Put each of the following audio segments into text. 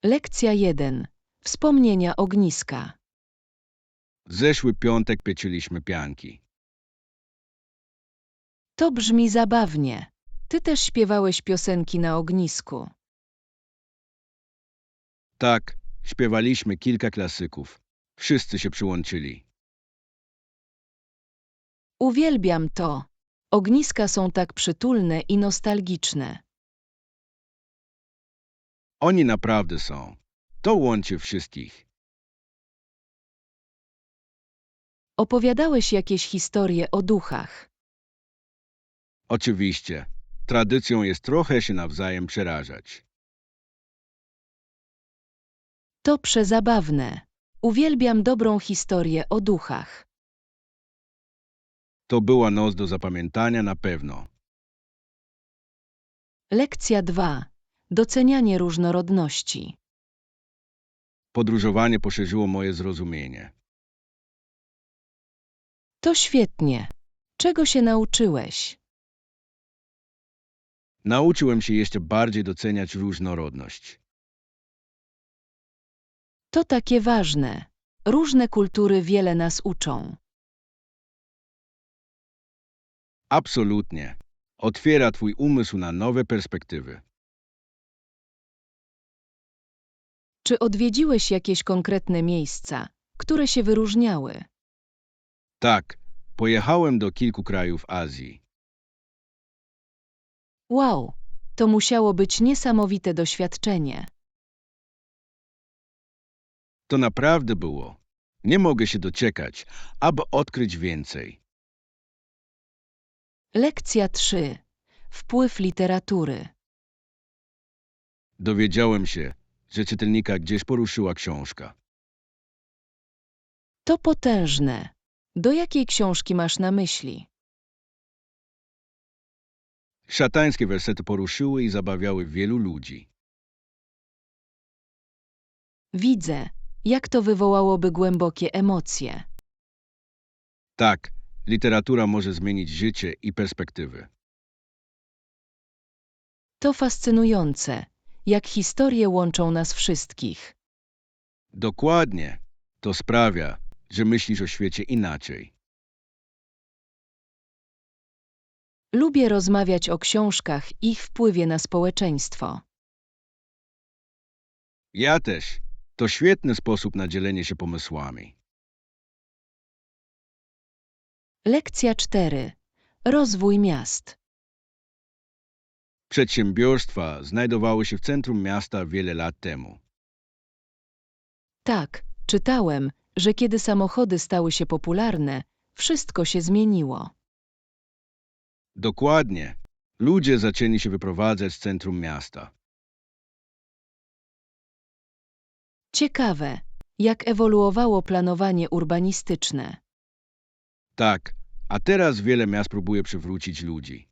Lekcja 1. Wspomnienia ogniska. Zeszły piątek pieczyliśmy pianki. To brzmi zabawnie. Ty też śpiewałeś piosenki na ognisku. Tak, śpiewaliśmy kilka klasyków. Wszyscy się przyłączyli. Uwielbiam to. Ogniska są tak przytulne i nostalgiczne. Oni naprawdę są. To łączy wszystkich. Opowiadałeś jakieś historie o duchach. Oczywiście, tradycją jest trochę się nawzajem przerażać. To przezabawne. Uwielbiam dobrą historię o duchach. To była noc do zapamiętania na pewno. Lekcja 2. Docenianie różnorodności. Podróżowanie poszerzyło moje zrozumienie. To świetnie. Czego się nauczyłeś? Nauczyłem się jeszcze bardziej doceniać różnorodność. To takie ważne. Różne kultury wiele nas uczą. Absolutnie. Otwiera twój umysł na nowe perspektywy. Czy odwiedziłeś jakieś konkretne miejsca, które się wyróżniały? Tak, pojechałem do kilku krajów Azji. Wow, to musiało być niesamowite doświadczenie. To naprawdę było. Nie mogę się doczekać, aby odkryć więcej. Lekcja 3. Wpływ literatury. Dowiedziałem się, że czytelnika gdzieś poruszyła książka. To potężne. Do jakiej książki masz na myśli? Szatańskie wersety poruszyły i zabawiały wielu ludzi. Widzę, jak to wywołałoby głębokie emocje. Tak, literatura może zmienić życie i perspektywy. To fascynujące, jak historie łączą nas wszystkich. Dokładnie. To sprawia, że myślisz o świecie inaczej. Lubię rozmawiać o książkach i ich wpływie na społeczeństwo. Ja też. To świetny sposób na dzielenie się pomysłami. Lekcja 4. Rozwój miast. Przedsiębiorstwa znajdowały się w centrum miasta wiele lat temu. Tak, czytałem, że kiedy samochody stały się popularne, wszystko się zmieniło. Dokładnie. Ludzie zaczęli się wyprowadzać z centrum miasta. Ciekawe, jak ewoluowało planowanie urbanistyczne. Tak, a teraz wiele miast próbuje przywrócić ludzi.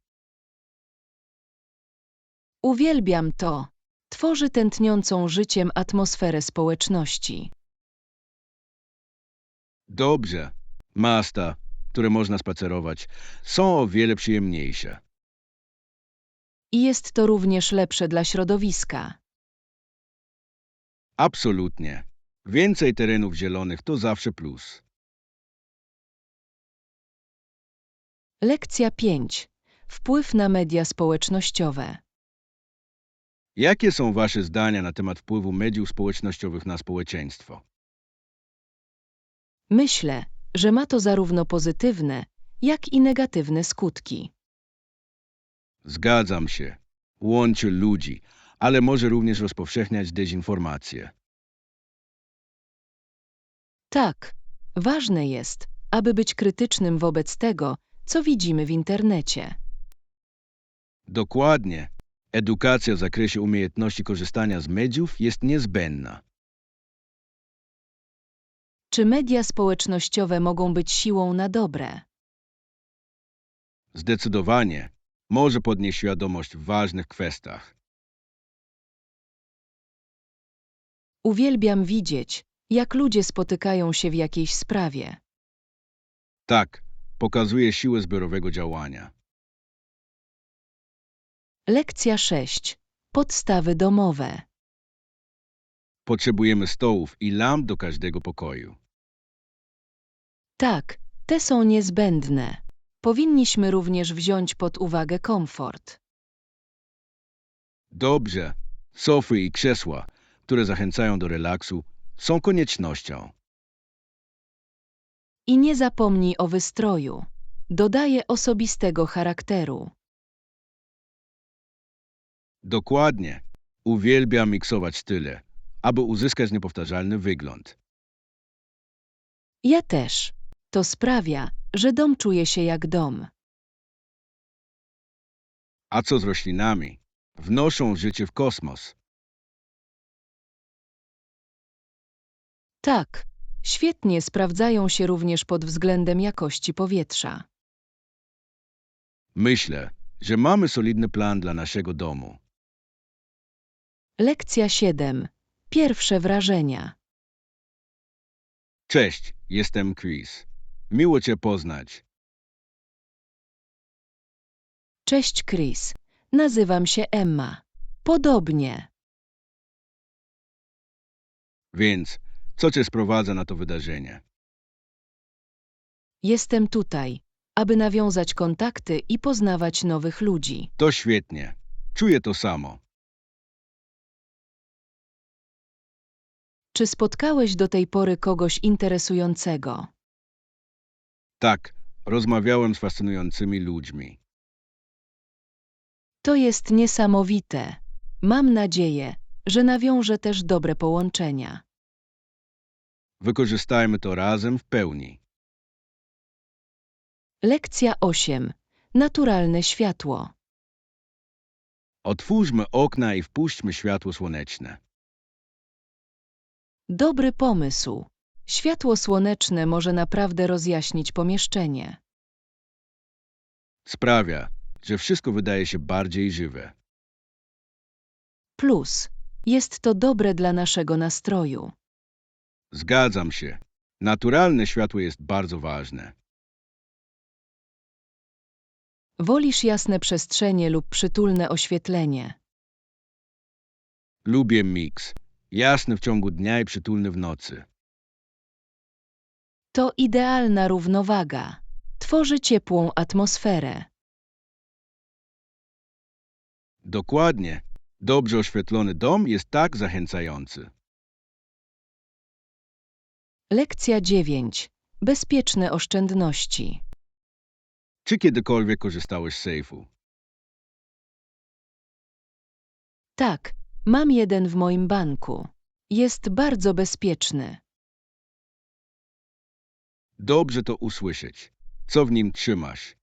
Uwielbiam to. Tworzy tętniącą życiem atmosferę społeczności. Dobrze. Miasta, które można spacerować, są o wiele przyjemniejsze. I jest to również lepsze dla środowiska. Absolutnie. Więcej terenów zielonych to zawsze plus. Lekcja 5. Wpływ na media społecznościowe. Jakie są wasze zdania na temat wpływu mediów społecznościowych na społeczeństwo? Myślę, że ma to zarówno pozytywne, jak i negatywne skutki. Zgadzam się. Łączy ludzi, ale może również rozpowszechniać dezinformację. Tak, ważne jest, aby być krytycznym wobec tego, co widzimy w internecie. Dokładnie. Edukacja w zakresie umiejętności korzystania z mediów jest niezbędna. Czy media społecznościowe mogą być siłą na dobre? Zdecydowanie. Może podnieść świadomość w ważnych kwestiach. Uwielbiam widzieć, jak ludzie spotykają się w jakiejś sprawie. Tak, pokazuje siłę zbiorowego działania. Lekcja 6. Podstawy domowe. Potrzebujemy stołów i lamp do każdego pokoju. Tak, te są niezbędne. Powinniśmy również wziąć pod uwagę komfort. Dobrze. Sofy i krzesła, które zachęcają do relaksu, są koniecznością. I nie zapomnij o wystroju. Dodaje osobistego charakteru. Dokładnie. Uwielbiam miksować style, aby uzyskać niepowtarzalny wygląd. Ja też. To sprawia, że dom czuje się jak dom. A co z roślinami? Wnoszą życie w kosmos. Tak, świetnie sprawdzają się również pod względem jakości powietrza. Myślę, że mamy solidny plan dla naszego domu. Lekcja 7. Pierwsze wrażenia. Cześć, jestem Chris. Miło Cię poznać. Cześć Chris. Nazywam się Emma. Podobnie. Więc, co Cię sprowadza na to wydarzenie? Jestem tutaj, aby nawiązać kontakty i poznawać nowych ludzi. To świetnie. Czuję to samo. Czy spotkałeś do tej pory kogoś interesującego? Tak, rozmawiałem z fascynującymi ludźmi. To jest niesamowite. Mam nadzieję, że nawiążę też dobre połączenia. Wykorzystajmy to razem w pełni. Lekcja 8. Naturalne światło. Otwórzmy okna i wpuśćmy światło słoneczne. Dobry pomysł. Światło słoneczne może naprawdę rozjaśnić pomieszczenie. Sprawia, że wszystko wydaje się bardziej żywe. Plus, jest to dobre dla naszego nastroju. Zgadzam się. Naturalne światło jest bardzo ważne. Wolisz jasne przestrzenie lub przytulne oświetlenie? Lubię miks. Jasny w ciągu dnia i przytulny w nocy. To idealna równowaga. Tworzy ciepłą atmosferę. Dokładnie. Dobrze oświetlony dom jest tak zachęcający. Lekcja 9. Bezpieczne oszczędności. Czy kiedykolwiek korzystałeś z sejfu? Tak, mam jeden w moim banku. Jest bardzo bezpieczny. Dobrze to usłyszeć. Co w nim trzymasz?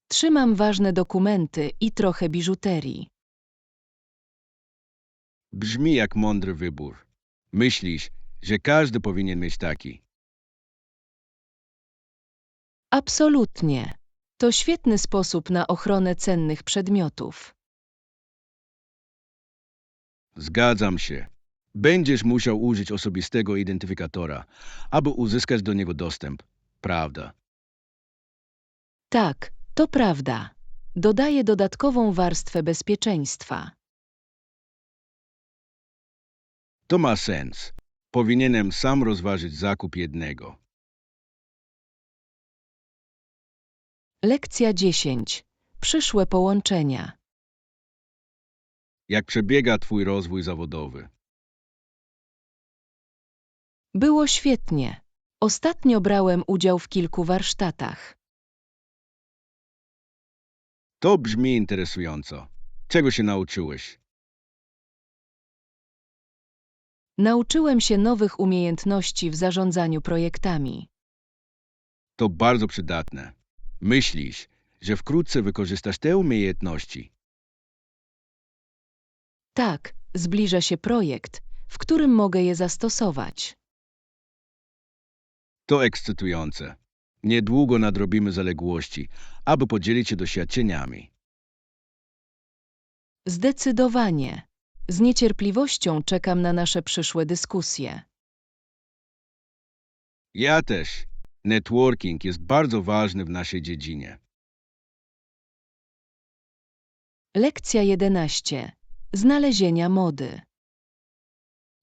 Trzymam ważne dokumenty i trochę biżuterii. Brzmi jak mądry wybór. Myślisz, że każdy powinien mieć taki. Absolutnie. To świetny sposób na ochronę cennych przedmiotów. Zgadzam się. Będziesz musiał użyć osobistego identyfikatora, aby uzyskać do niego dostęp. Prawda? Tak, to prawda. Dodaje dodatkową warstwę bezpieczeństwa. To ma sens. Powinienem sam rozważyć zakup jednego. Lekcja 10. Przyszłe połączenia. Jak przebiega Twój rozwój zawodowy? Było świetnie. Ostatnio brałem udział w kilku warsztatach. To brzmi interesująco. Czego się nauczyłeś? Nauczyłem się nowych umiejętności w zarządzaniu projektami. To bardzo przydatne. Myślisz, że wkrótce wykorzystasz te umiejętności? Tak, zbliża się projekt, w którym mogę je zastosować. To ekscytujące. Niedługo nadrobimy zaległości, aby podzielić się doświadczeniami. Zdecydowanie. Z niecierpliwością czekam na nasze przyszłe dyskusje. Ja też. Networking jest bardzo ważny w naszej dziedzinie. Lekcja 11. znalezienia mody.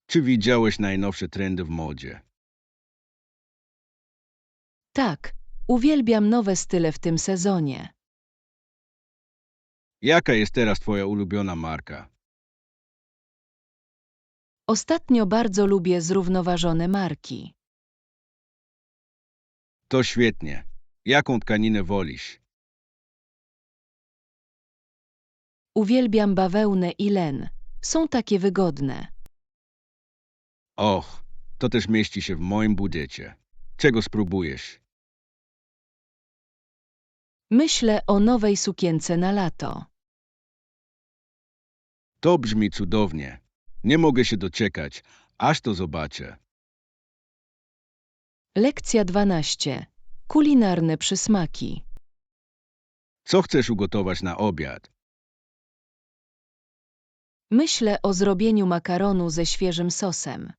Czy widziałeś najnowsze trendy w modzie? Tak, uwielbiam nowe style w tym sezonie. Jaka jest teraz twoja ulubiona marka? Ostatnio bardzo lubię zrównoważone marki. To świetnie. Jaką tkaninę wolisz? Uwielbiam bawełnę i len. Są takie wygodne. Och, to też mieści się w moim budżecie. Czego spróbujesz? Myślę o nowej sukience na lato. To brzmi cudownie. Nie mogę się doczekać, aż to zobaczę. Lekcja 12. Kulinarne przysmaki. Co chcesz ugotować na obiad? Myślę o zrobieniu makaronu ze świeżym sosem.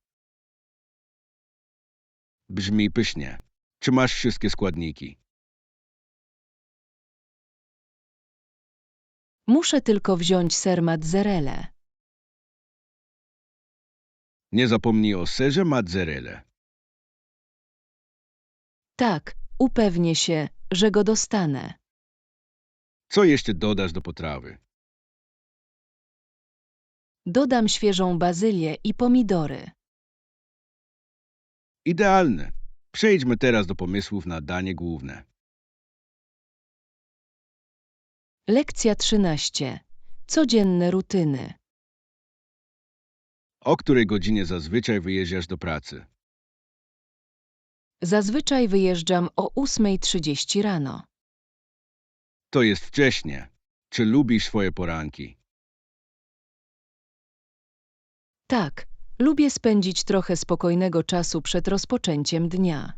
Brzmi pysznie. Czy masz wszystkie składniki? Muszę tylko wziąć ser mozzarella. Nie zapomnij o serze mozzarella. Tak, upewnię się, że go dostanę. Co jeszcze dodasz do potrawy? Dodam świeżą bazylię i pomidory. Idealne. Przejdźmy teraz do pomysłów na danie główne. Lekcja 13. Codzienne rutyny. O której godzinie zazwyczaj wyjeżdżasz do pracy? Zazwyczaj wyjeżdżam o 8:30 rano. To jest wcześnie. Czy lubisz swoje poranki? Tak, lubię spędzić trochę spokojnego czasu przed rozpoczęciem dnia.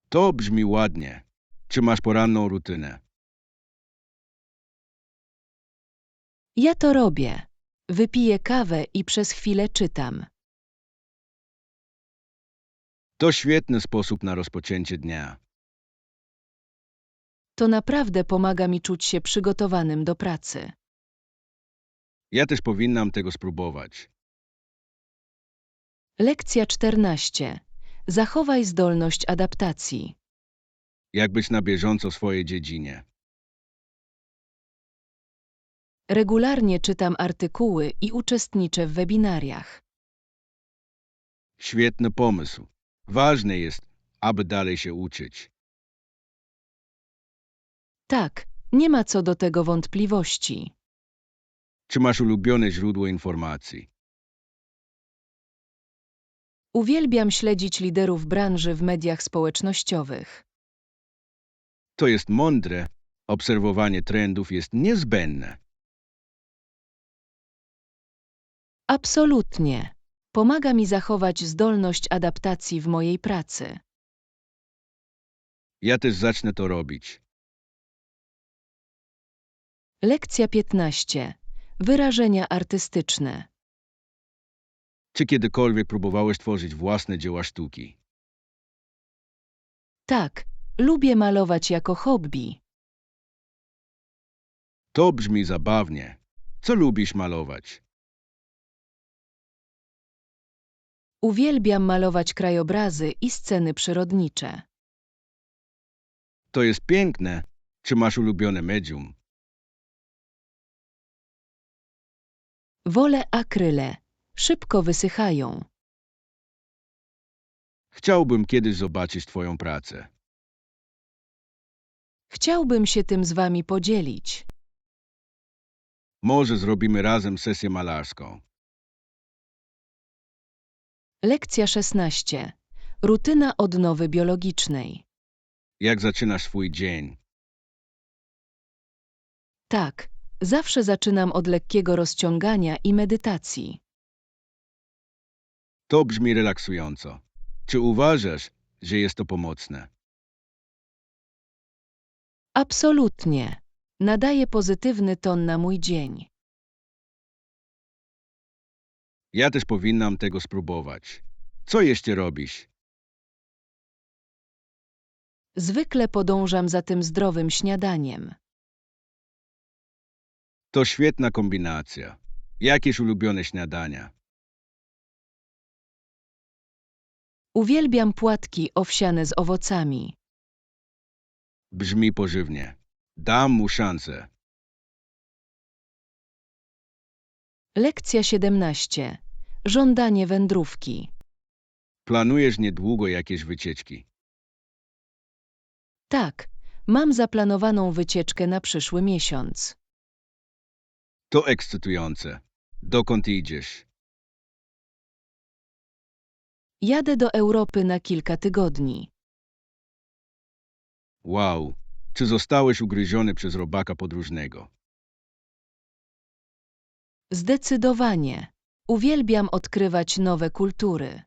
To brzmi ładnie. Czy masz poranną rutynę? Ja to robię. Wypiję kawę i przez chwilę czytam. To świetny sposób na rozpoczęcie dnia. To naprawdę pomaga mi czuć się przygotowanym do pracy. Ja też powinnam tego spróbować. Lekcja 14. Zachowaj zdolność adaptacji. Jak być na bieżąco w swojej dziedzinie. Regularnie czytam artykuły i uczestniczę w webinariach. Świetny pomysł. Ważne jest, aby dalej się uczyć. Tak, nie ma co do tego wątpliwości. Czy masz ulubione źródło informacji? Uwielbiam śledzić liderów branży w mediach społecznościowych. To jest mądre. Obserwowanie trendów jest niezbędne. Absolutnie. Pomaga mi zachować zdolność adaptacji w mojej pracy. Ja też zacznę to robić. Lekcja 15. Wyrażenia artystyczne. Czy kiedykolwiek próbowałeś tworzyć własne dzieła sztuki? Tak, lubię malować jako hobby. To brzmi zabawnie. Co lubisz malować? Uwielbiam malować krajobrazy i sceny przyrodnicze. To jest piękne. Czy masz ulubione medium? Wolę akryle. Szybko wysychają. Chciałbym kiedyś zobaczyć twoją pracę. Chciałbym się tym z wami podzielić. Może zrobimy razem sesję malarską. Lekcja 16. Rutyna odnowy biologicznej. Jak zaczynasz swój dzień? Tak, zawsze zaczynam od lekkiego rozciągania i medytacji. To brzmi relaksująco. Czy uważasz, że jest to pomocne? Absolutnie. Nadaje pozytywny ton na mój dzień. Ja też powinnam tego spróbować. Co jeszcze robisz? Zwykle podążam za tym zdrowym śniadaniem. To świetna kombinacja. Jakieś ulubione śniadania? Uwielbiam płatki owsiane z owocami. Brzmi pożywnie. Dam mu szansę. Lekcja 17. Żądanie wędrówki. Planujesz niedługo jakieś wycieczki? Tak, mam zaplanowaną wycieczkę na przyszły miesiąc. To ekscytujące. Dokąd idziesz? Jadę do Europy na kilka tygodni. Wow. Czy zostałeś ugryziony przez robaka podróżnego? Zdecydowanie. Uwielbiam odkrywać nowe kultury.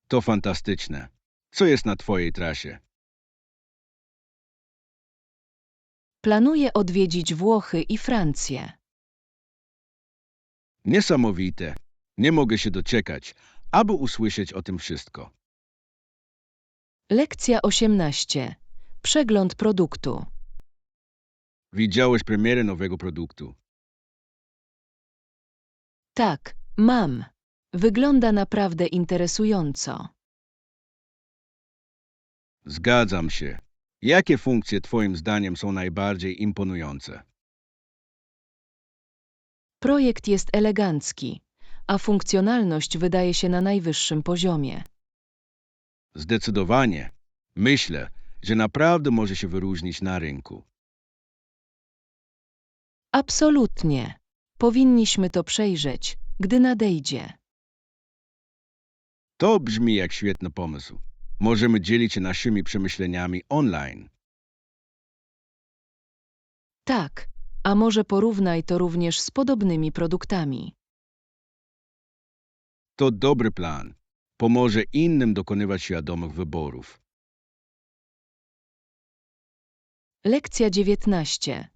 To fantastyczne. Co jest na twojej trasie? Planuję odwiedzić Włochy i Francję. Niesamowite. Nie mogę się doczekać, aby usłyszeć o tym wszystko. Lekcja 18. Przegląd produktu. Widziałeś premierę nowego produktu? Tak, mam. Wygląda naprawdę interesująco. Zgadzam się. Jakie funkcje twoim zdaniem są najbardziej imponujące? Projekt jest elegancki, a funkcjonalność wydaje się na najwyższym poziomie. Zdecydowanie. Myślę, że naprawdę może się wyróżnić na rynku. Absolutnie. Powinniśmy to przejrzeć, gdy nadejdzie. To brzmi jak świetny pomysł. Możemy dzielić się naszymi przemyśleniami online. Tak, a może porównaj to również z podobnymi produktami. To dobry plan. Pomoże innym dokonywać świadomych wyborów. Lekcja 19.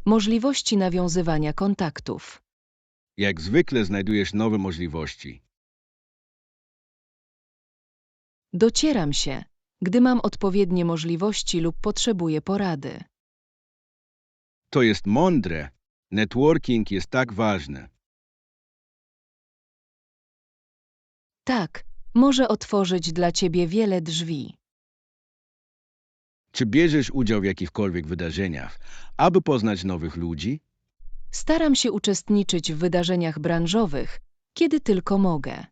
Możliwości nawiązywania kontaktów. Jak zwykle znajdujesz nowe możliwości. Docieram się, gdy mam odpowiednie możliwości lub potrzebuję porady. To jest mądre. Networking jest tak ważny. Tak, może otworzyć dla ciebie wiele drzwi. Czy bierzesz udział w jakichkolwiek wydarzeniach, aby poznać nowych ludzi? Staram się uczestniczyć w wydarzeniach branżowych, kiedy tylko mogę.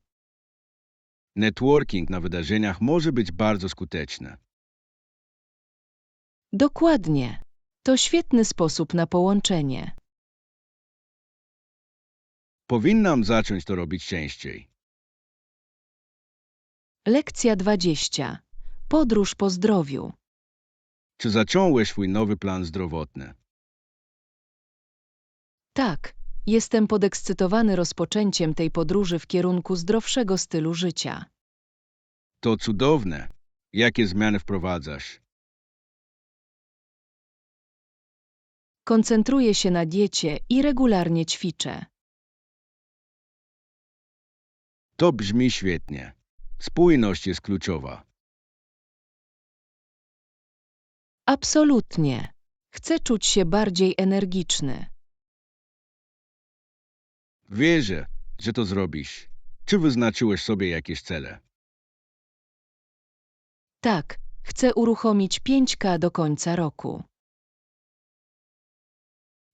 Networking na wydarzeniach może być bardzo skuteczny. Dokładnie. To świetny sposób na połączenie. Powinnam zacząć to robić częściej. Lekcja 20. Podróż po zdrowiu. Czy zacząłeś swój nowy plan zdrowotny? Tak, jestem podekscytowany rozpoczęciem tej podróży w kierunku zdrowszego stylu życia. To cudowne. Jakie zmiany wprowadzasz? Koncentruję się na diecie i regularnie ćwiczę. To brzmi świetnie. Spójność jest kluczowa. Absolutnie. Chcę czuć się bardziej energiczny. Wierzę, że to zrobisz. Czy wyznaczyłeś sobie jakieś cele? Tak, chcę uruchomić 5K do końca roku.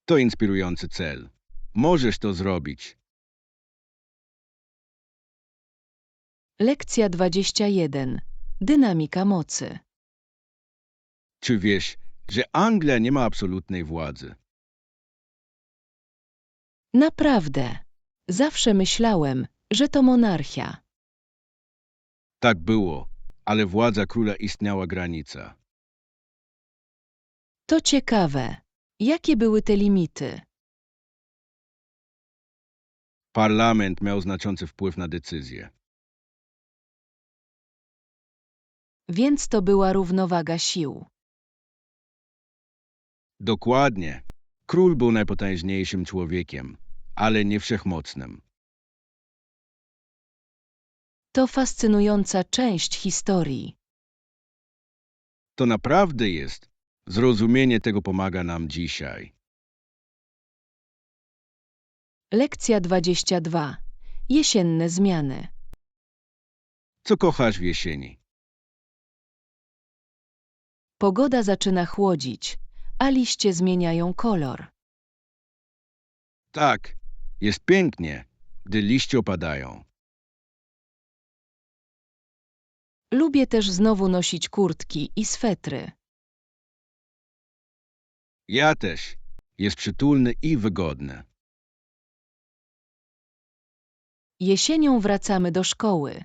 To inspirujący cel. Możesz to zrobić. Lekcja 21. Dynamika mocy. Czy wiesz, że Anglia nie ma absolutnej władzy? Naprawdę. Zawsze myślałem, że to monarchia. Tak było, ale władza króla istniała granica. To ciekawe. Jakie były te limity? Parlament miał znaczący wpływ na decyzje. Więc to była równowaga sił. Dokładnie. Król był najpotężniejszym człowiekiem, ale nie wszechmocnym. To fascynująca część historii. To naprawdę jest. Zrozumienie tego pomaga nam dzisiaj. Lekcja 22. Jesienne zmiany. Co kochasz w jesieni? Pogoda zaczyna chłodzić, a liście zmieniają kolor. Tak, jest pięknie, gdy liście opadają. Lubię też znowu nosić kurtki i swetry. Ja też. Jest przytulny i wygodny. Jesienią wracamy do szkoły.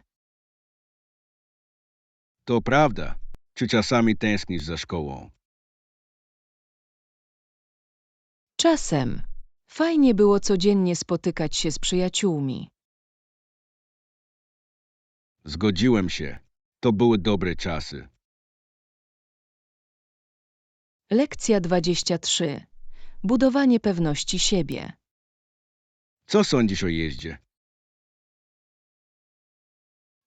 To prawda. Czy czasami tęsknisz za szkołą? Czasem. Fajnie było codziennie spotykać się z przyjaciółmi. Zgodziłem się. To były dobre czasy. Lekcja 23. Budowanie pewności siebie. Co sądzisz o jeździe?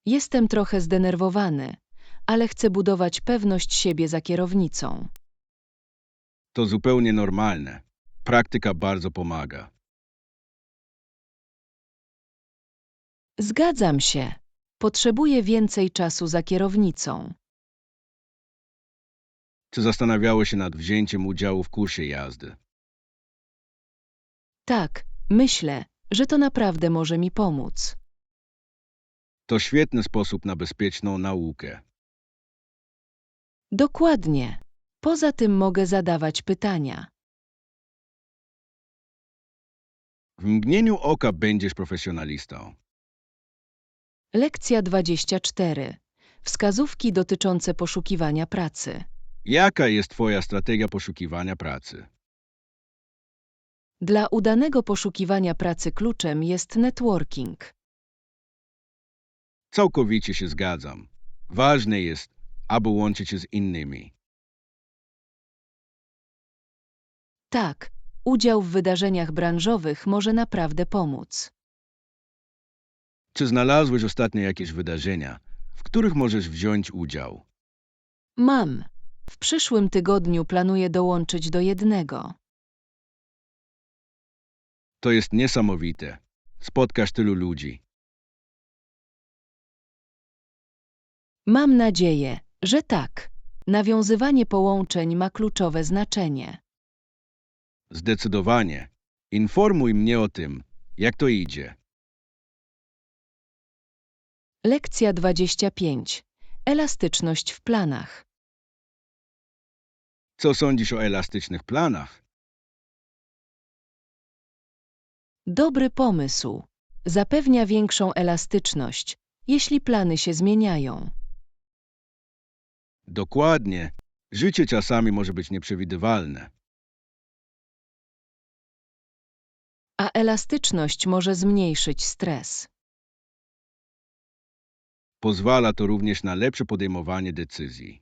Jestem trochę zdenerwowany, ale chcę budować pewność siebie za kierownicą. To zupełnie normalne. Praktyka bardzo pomaga. Zgadzam się. Potrzebuję więcej czasu za kierownicą. Czy zastanawiałeś się nad wzięciem udziału w kursie jazdy? Tak, myślę, że to naprawdę może mi pomóc. To świetny sposób na bezpieczną naukę. Dokładnie. Poza tym mogę zadawać pytania. W mgnieniu oka będziesz profesjonalistą. Lekcja 24. Wskazówki dotyczące poszukiwania pracy. Jaka jest Twoja strategia poszukiwania pracy? Dla udanego poszukiwania pracy kluczem jest networking. Całkowicie się zgadzam. Ważne jest, aby łączyć się z innymi. Tak, udział w wydarzeniach branżowych może naprawdę pomóc. Czy znalazłeś ostatnio jakieś wydarzenia, w których możesz wziąć udział? Mam. W przyszłym tygodniu planuję dołączyć do jednego. To jest niesamowite. Spotkasz tylu ludzi. Mam nadzieję, że tak. Nawiązywanie połączeń ma kluczowe znaczenie. Zdecydowanie. Informuj mnie o tym, jak to idzie. Lekcja 25. Elastyczność w planach. Co sądzisz o elastycznych planach? Dobry pomysł. Zapewnia większą elastyczność, jeśli plany się zmieniają. Dokładnie. Życie czasami może być nieprzewidywalne. A elastyczność może zmniejszyć stres. Pozwala to również na lepsze podejmowanie decyzji.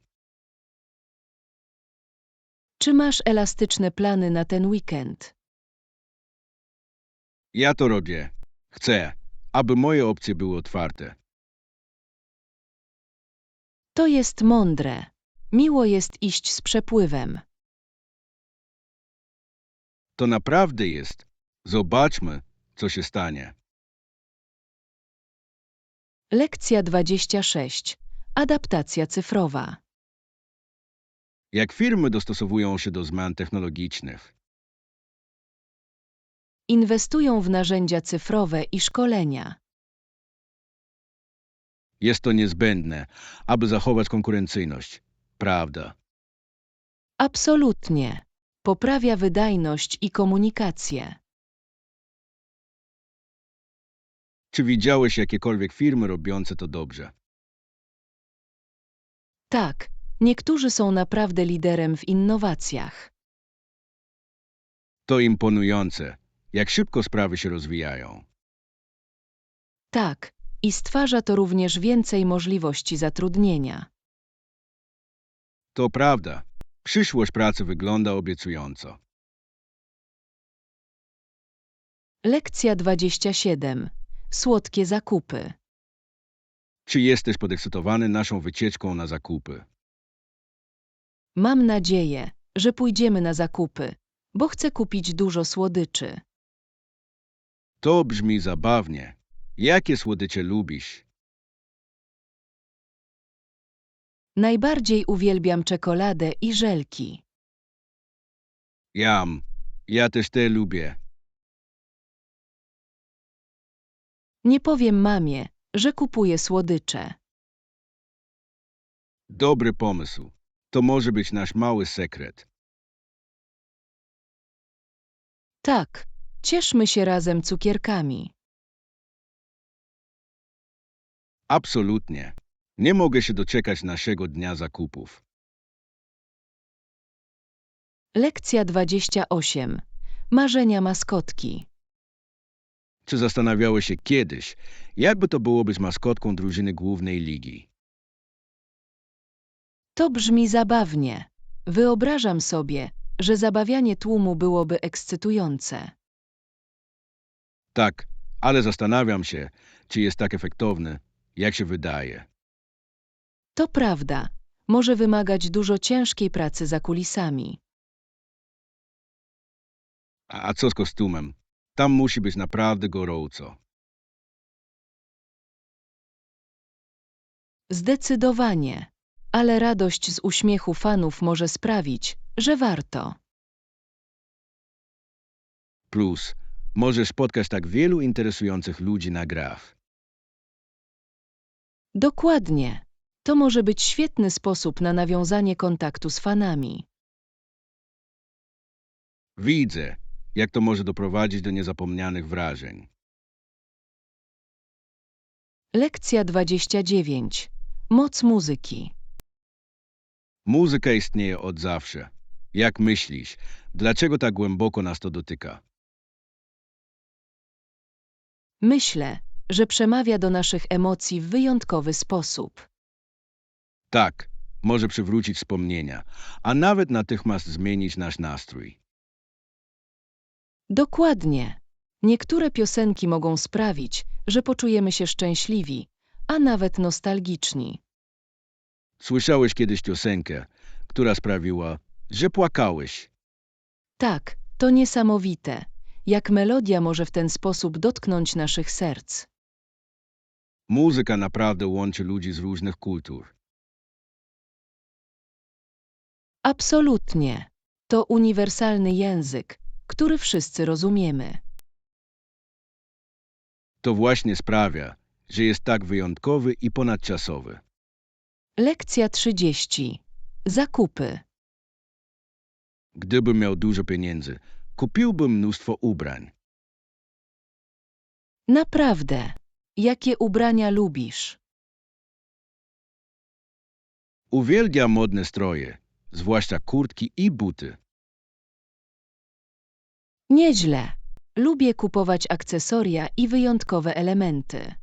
Czy masz elastyczne plany na ten weekend? Ja to robię. Chcę, aby moje opcje były otwarte. To jest mądre. Miło jest iść z przepływem. To naprawdę jest. Zobaczmy, co się stanie. Lekcja 26. Adaptacja cyfrowa. Jak firmy dostosowują się do zmian technologicznych? Inwestują w narzędzia cyfrowe i szkolenia. Jest to niezbędne, aby zachować konkurencyjność. Prawda. Absolutnie. Poprawia wydajność i komunikację. Czy widziałeś jakiekolwiek firmy robiące to dobrze? Tak, niektórzy są naprawdę liderem w innowacjach. To imponujące, jak szybko sprawy się rozwijają. Tak, i stwarza to również więcej możliwości zatrudnienia. To prawda. Przyszłość pracy wygląda obiecująco. Lekcja 27. Słodkie zakupy. Czy jesteś podekscytowany naszą wycieczką na zakupy? Mam nadzieję, że pójdziemy na zakupy, bo chcę kupić dużo słodyczy. To brzmi zabawnie. Jakie słodycze lubisz? Najbardziej uwielbiam czekoladę i żelki. Ja też te lubię. Nie powiem mamie, że kupuję słodycze. Dobry pomysł. To może być nasz mały sekret. Tak, cieszmy się razem cukierkami. Absolutnie. Nie mogę się doczekać naszego dnia zakupów. Lekcja 28. Marzenia maskotki. Czy zastanawiałeś się kiedyś, jakby to było być maskotką drużyny głównej ligi? To brzmi zabawnie. Wyobrażam sobie, że zabawianie tłumu byłoby ekscytujące. Tak, ale zastanawiam się, czy jest tak efektowny, jak się wydaje. To prawda. Może wymagać dużo ciężkiej pracy za kulisami. A co z kostiumem? Tam musi być naprawdę gorąco. Zdecydowanie. Ale radość z uśmiechu fanów może sprawić, że warto. Plus, możesz spotkać tak wielu interesujących ludzi na grach. Dokładnie. To może być świetny sposób na nawiązanie kontaktu z fanami. Widzę, jak to może doprowadzić do niezapomnianych wrażeń. Lekcja 29. Moc muzyki. Muzyka istnieje od zawsze. Jak myślisz, dlaczego tak głęboko nas to dotyka? Myślę, że przemawia do naszych emocji w wyjątkowy sposób. Tak, może przywrócić wspomnienia, a nawet natychmiast zmienić nasz nastrój. Dokładnie. Niektóre piosenki mogą sprawić, że poczujemy się szczęśliwi, a nawet nostalgiczni. Słyszałeś kiedyś piosenkę, która sprawiła, że płakałeś? Tak, to niesamowite, jak melodia może w ten sposób dotknąć naszych serc. Muzyka naprawdę łączy ludzi z różnych kultur. Absolutnie. To uniwersalny język, który wszyscy rozumiemy. To właśnie sprawia, że jest tak wyjątkowy i ponadczasowy. Lekcja 30. Zakupy. Gdybym miał dużo pieniędzy, kupiłbym mnóstwo ubrań. Naprawdę. Jakie ubrania lubisz? Uwielbiam modne stroje, zwłaszcza kurtki i buty. Nieźle. Lubię kupować akcesoria i wyjątkowe elementy.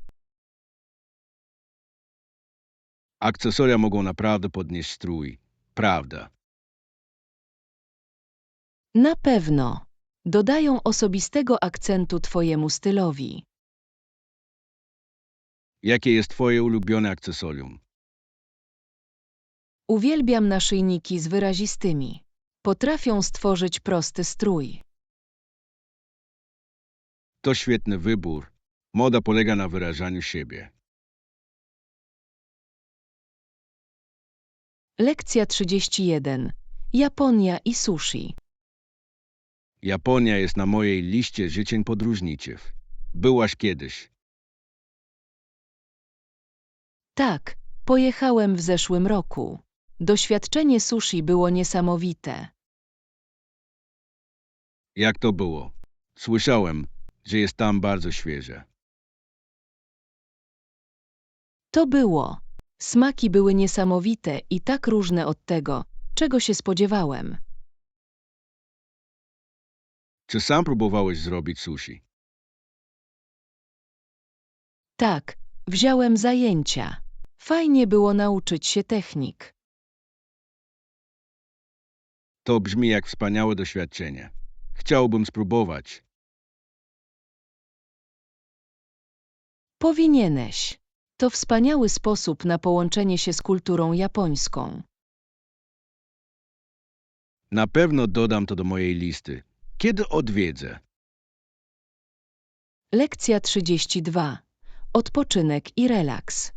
Akcesoria mogą naprawdę podnieść strój, prawda? Na pewno. Dodają osobistego akcentu twojemu stylowi. Jakie jest twoje ulubione akcesorium? Uwielbiam naszyjniki z wyrazistymi. Potrafią stworzyć prosty strój. To świetny wybór. Moda polega na wyrażaniu siebie. Lekcja 31. Japonia i sushi. Japonia jest na mojej liście życzeń podróżniczych. Byłaś kiedyś. Tak, pojechałem w zeszłym roku. Doświadczenie sushi było niesamowite. Jak to było? Słyszałem, że jest tam bardzo świeże. To było. Smaki były niesamowite i tak różne od tego, czego się spodziewałem. Czy sam próbowałeś zrobić sushi? Tak, wziąłem zajęcia. Fajnie było nauczyć się technik. To brzmi jak wspaniałe doświadczenie. Chciałbym spróbować. Powinieneś. To wspaniały sposób na połączenie się z kulturą japońską. Na pewno dodam to do mojej listy. Kiedy odwiedzę? Lekcja 32. Odpoczynek i relaks.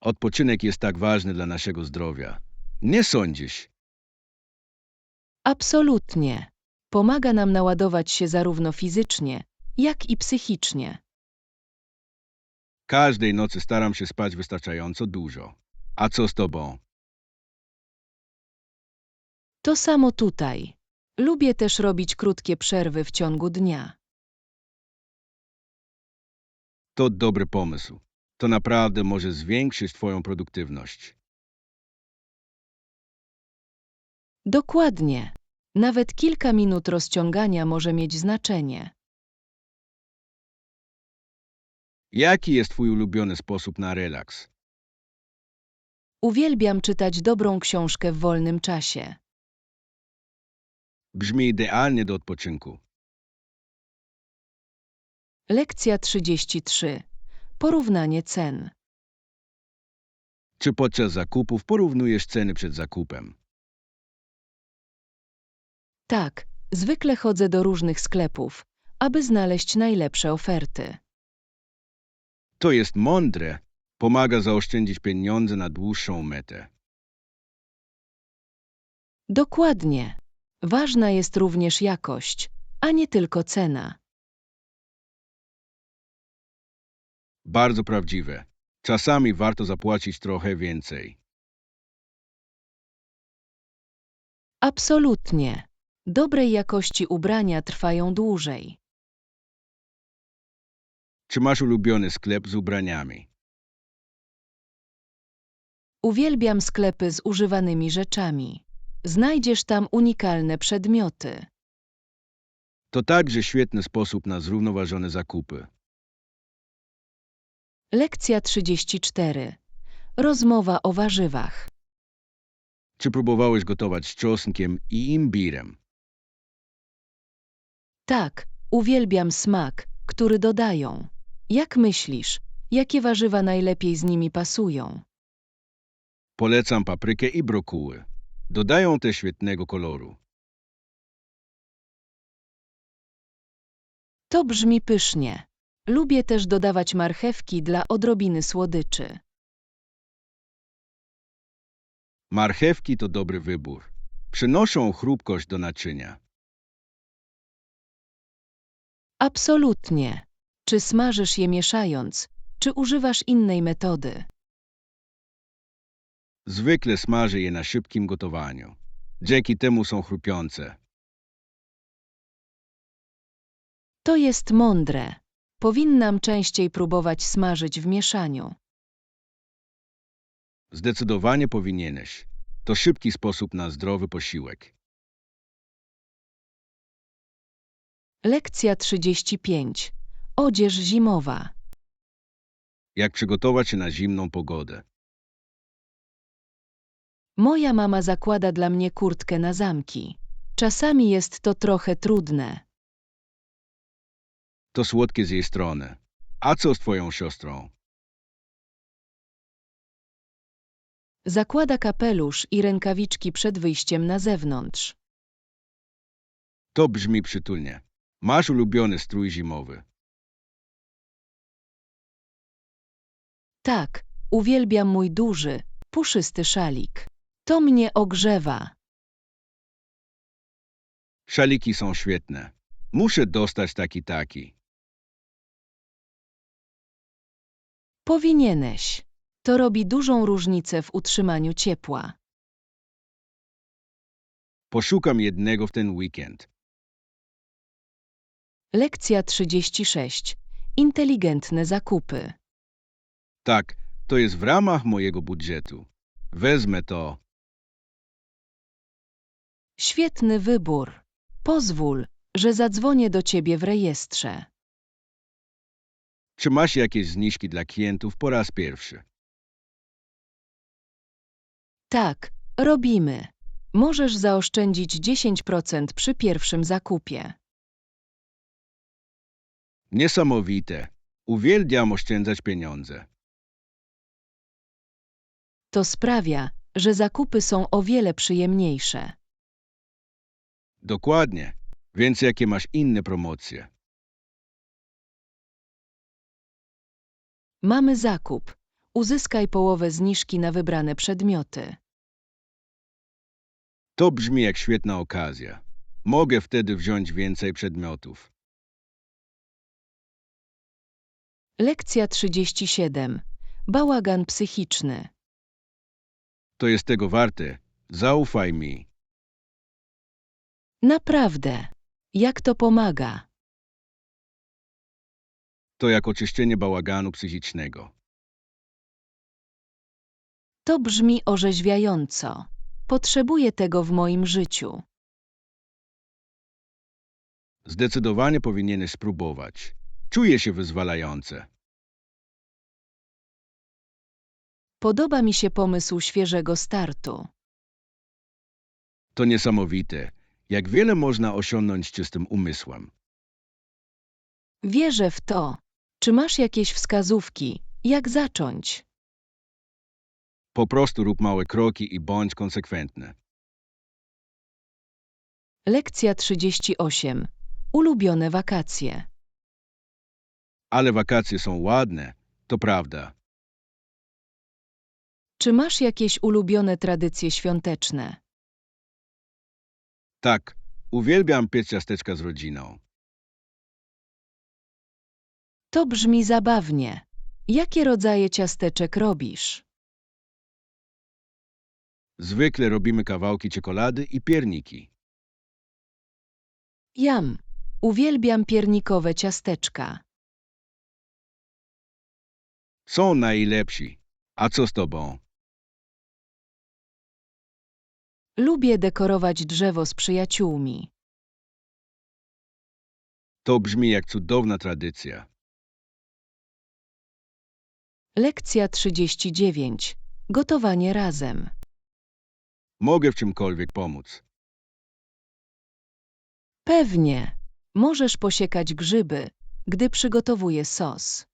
Odpoczynek jest tak ważny dla naszego zdrowia. Nie sądzisz? Absolutnie. Pomaga nam naładować się zarówno fizycznie, jak i psychicznie. Każdej nocy staram się spać wystarczająco dużo. A co z tobą? To samo tutaj. Lubię też robić krótkie przerwy w ciągu dnia. To dobry pomysł. To naprawdę może zwiększyć twoją produktywność. Dokładnie. Nawet kilka minut rozciągania może mieć znaczenie. Jaki jest twój ulubiony sposób na relaks? Uwielbiam czytać dobrą książkę w wolnym czasie. Brzmi idealnie do odpoczynku. Lekcja 33. Porównanie cen. Czy podczas zakupów porównujesz ceny przed zakupem? Tak, zwykle chodzę do różnych sklepów, aby znaleźć najlepsze oferty. To jest mądre. Pomaga zaoszczędzić pieniądze na dłuższą metę. Dokładnie. Ważna jest również jakość, a nie tylko cena. Bardzo prawdziwe. Czasami warto zapłacić trochę więcej. Absolutnie. Dobrej jakości ubrania trwają dłużej. Czy masz ulubiony sklep z ubraniami? Uwielbiam sklepy z używanymi rzeczami. Znajdziesz tam unikalne przedmioty. To także świetny sposób na zrównoważone zakupy. Lekcja 34. Rozmowa o warzywach. Czy próbowałeś gotować z czosnkiem i imbirem? Tak, uwielbiam smak, który dodają. Jak myślisz, jakie warzywa najlepiej z nimi pasują? Polecam paprykę i brokuły. Dodają też świetnego koloru. To brzmi pysznie. Lubię też dodawać marchewki dla odrobiny słodyczy. Marchewki to dobry wybór. Przynoszą chrupkość do naczynia. Absolutnie. Czy smażysz je mieszając, czy używasz innej metody? Zwykle smażę je na szybkim gotowaniu. Dzięki temu są chrupiące. To jest mądre. Powinnam częściej próbować smażyć w mieszaniu. Zdecydowanie powinieneś. To szybki sposób na zdrowy posiłek. Lekcja 35. Odzież zimowa. Jak przygotować się na zimną pogodę? Moja mama zakłada dla mnie kurtkę na zamki. Czasami jest to trochę trudne. To słodkie z jej strony. A co z twoją siostrą? Zakłada kapelusz i rękawiczki przed wyjściem na zewnątrz. To brzmi przytulnie. Masz ulubiony strój zimowy. Tak, uwielbiam mój duży, puszysty szalik. To mnie ogrzewa. Szaliki są świetne. Muszę dostać taki. Powinieneś. To robi dużą różnicę w utrzymaniu ciepła. Poszukam jednego w ten weekend. Lekcja 36. Inteligentne zakupy. Tak, to jest w ramach mojego budżetu. Wezmę to. Świetny wybór. Pozwól, że zadzwonię do ciebie w rejestrze. Czy masz jakieś zniżki dla klientów po raz pierwszy? Tak, robimy. Możesz zaoszczędzić 10% przy pierwszym zakupie. Niesamowite. Uwielbiam oszczędzać pieniądze. To sprawia, że zakupy są o wiele przyjemniejsze. Dokładnie. Więc jakie masz inne promocje? Mamy zakup. Uzyskaj połowę zniżki na wybrane przedmioty. To brzmi jak świetna okazja. Mogę wtedy wziąć więcej przedmiotów. Lekcja 37. Bałagan psychiczny. To jest tego warte. Zaufaj mi. Naprawdę. Jak to pomaga? To jak oczyszczenie bałaganu psychicznego. To brzmi orzeźwiająco. Potrzebuję tego w moim życiu. Zdecydowanie powinieneś spróbować. Czuję się wyzwalające. Podoba mi się pomysł świeżego startu. To niesamowite, jak wiele można osiągnąć czystym umysłem. Wierzę w to. Czy masz jakieś wskazówki, jak zacząć? Po prostu rób małe kroki i bądź konsekwentny. Lekcja 38. Ulubione wakacje. Ale wakacje są ładne, to prawda. Czy masz jakieś ulubione tradycje świąteczne? Tak, uwielbiam piec ciasteczka z rodziną. To brzmi zabawnie. Jakie rodzaje ciasteczek robisz? Zwykle robimy kawałki czekolady i pierniki. Jam. Uwielbiam piernikowe ciasteczka. Są najlepsi. A co z tobą? Lubię dekorować drzewo z przyjaciółmi. To brzmi jak cudowna tradycja. Lekcja 39. Gotowanie razem. Mogę w czymkolwiek pomóc. Pewnie. Możesz posiekać grzyby, gdy przygotowuję sos.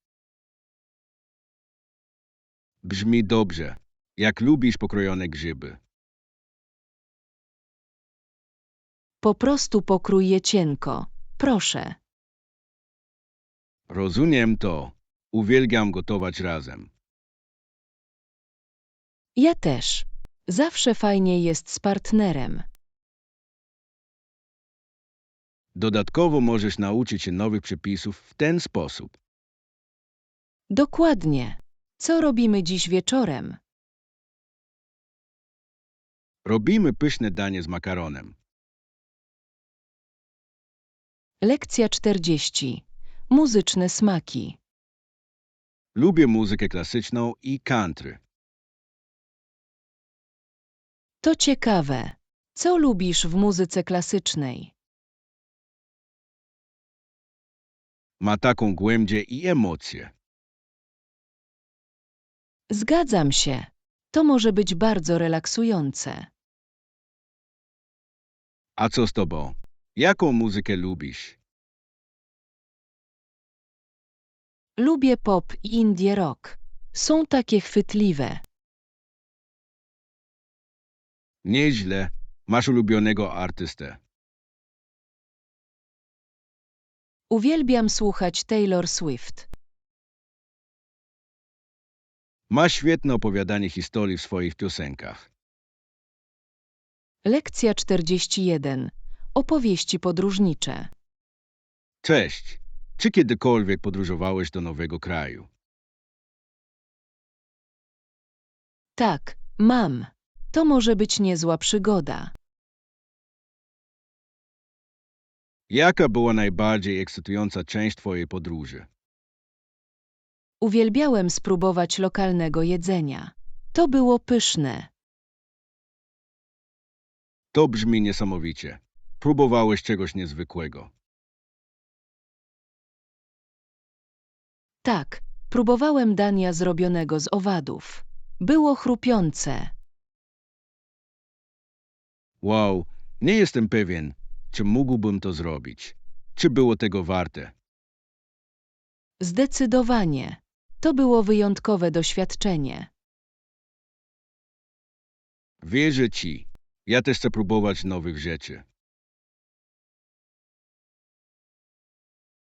Brzmi dobrze. Jak lubisz pokrojone grzyby. Po prostu pokrój je cienko. Proszę. Rozumiem to. Uwielbiam gotować razem. Ja też. Zawsze fajnie jest z partnerem. Dodatkowo możesz nauczyć się nowych przepisów w ten sposób. Dokładnie. Co robimy dziś wieczorem? Robimy pyszne danie z makaronem. Lekcja 40. Muzyczne smaki. Lubię muzykę klasyczną i country. To ciekawe. Co lubisz w muzyce klasycznej? Ma taką głębię i emocje. Zgadzam się. To może być bardzo relaksujące. A co z tobą? Jaką muzykę lubisz? Lubię pop i indie rock. Są takie chwytliwe. Nieźle. Masz ulubionego artystę. Uwielbiam słuchać Taylor Swift. Ma świetne opowiadanie historii w swoich piosenkach. Lekcja 41. Opowieści podróżnicze. Cześć. Czy kiedykolwiek podróżowałeś do nowego kraju? Tak, mam. To może być niezła przygoda. Jaka była najbardziej ekscytująca część twojej podróży? Uwielbiałem spróbować lokalnego jedzenia. To było pyszne. To brzmi niesamowicie. Próbowałeś czegoś niezwykłego. Tak, próbowałem dania zrobionego z owadów. Było chrupiące. Wow, nie jestem pewien, czy mógłbym to zrobić. Czy było tego warte? Zdecydowanie. To było wyjątkowe doświadczenie. Wierzę ci. Ja też chcę próbować nowych rzeczy.